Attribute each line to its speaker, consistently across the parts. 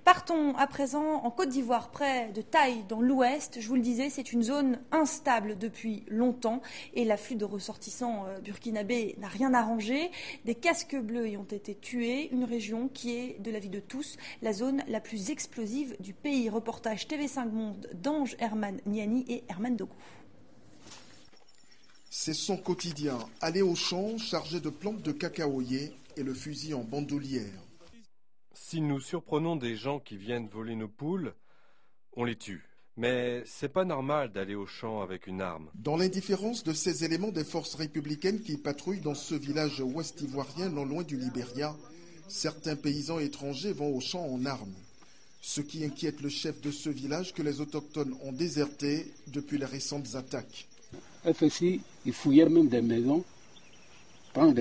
Speaker 1: Partons à présent en Côte d'Ivoire, près de Taï, dans l'ouest. Je vous le disais, c'est une zone instable depuis longtemps et l'afflux de ressortissants burkinabés n'a rien arrangé. Des casques bleus y ont été tués, une région qui est, de l'avis de tous, la zone la plus explosive du pays. Reportage TV5 Monde d'Ange Herman Niani et Herman Dogo.
Speaker 2: C'est son quotidien, aller au champ chargé de plantes de cacaoyer et le fusil en bandoulière.
Speaker 3: Si nous surprenons des gens qui viennent voler nos poules, on les tue. Mais c'est pas normal d'aller au champ avec une arme.
Speaker 2: Dans l'indifférence de ces éléments des forces républicaines qui patrouillent dans ce village ouest ivoirien non loin du Libéria, certains paysans étrangers vont au champ en armes. Ce qui inquiète le chef de ce village que les autochtones ont déserté depuis les récentes attaques.
Speaker 4: FSI, ils fouillèrent même des maisons, prennent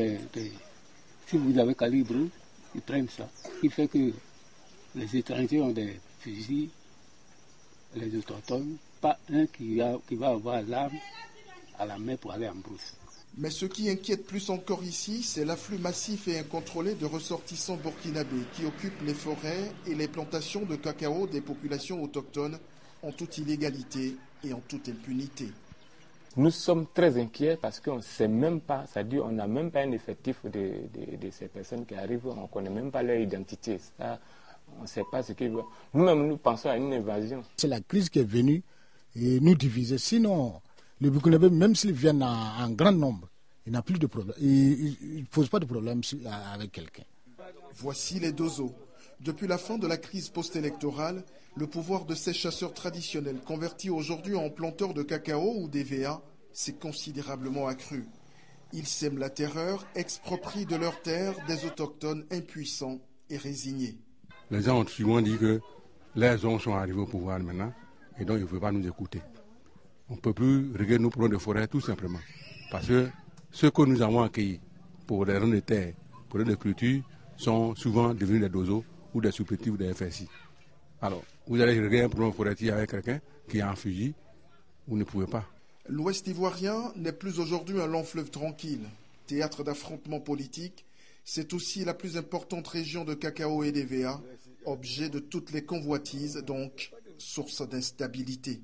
Speaker 4: si vous avez calibre, ils prennent ça. Ce qui fait que les étrangers ont des fusils, les autochtones, pas un qui va avoir l'arme à la main pour aller en brousse.
Speaker 2: Mais ce qui inquiète plus encore ici, c'est l'afflux massif et incontrôlé de ressortissants burkinabés qui occupent les forêts et les plantations de cacao des populations autochtones en toute illégalité et en toute impunité.
Speaker 5: Nous sommes très inquiets parce qu'on ne sait même pas, c'est-à-dire on n'a même pas un effectif de ces personnes qui arrivent, on ne connaît même pas leur identité. Ça, on ne sait pas ce qu'ils veulent. Nous-mêmes, nous pensons à une invasion.
Speaker 6: C'est la crise qui est venue et nous diviser. Sinon, les Burkinabés, même s'ils viennent en grand nombre, il n'a plus de problème. Il ne pose pas de problème avec quelqu'un.
Speaker 2: Voici les Dozo. Depuis la fin de la crise post-électorale, le pouvoir de ces chasseurs traditionnels, convertis aujourd'hui en planteurs de cacao ou d'EVA, s'est considérablement accru. Ils sèment la terreur, exproprient de leurs terres des autochtones impuissants et résignés.
Speaker 7: Les gens ont souvent dit que les hommes sont arrivés au pouvoir maintenant et donc ils ne veulent pas nous écouter. On ne peut plus régler nos problèmes de forêt tout simplement. Parce que ceux que nous avons accueillis pour des rangs de terre, pour des cultures, sont souvent devenus des dozos ou des supplétifs ou des FSI. Alors, vous allez régler un problème forestier avec quelqu'un qui est en fusil, vous ne pouvez pas.
Speaker 2: L'Ouest ivoirien n'est plus aujourd'hui un long fleuve tranquille. Théâtre d'affrontements politiques, c'est aussi la plus importante région de cacao et d'EVA, objet de toutes les convoitises, donc source d'instabilité.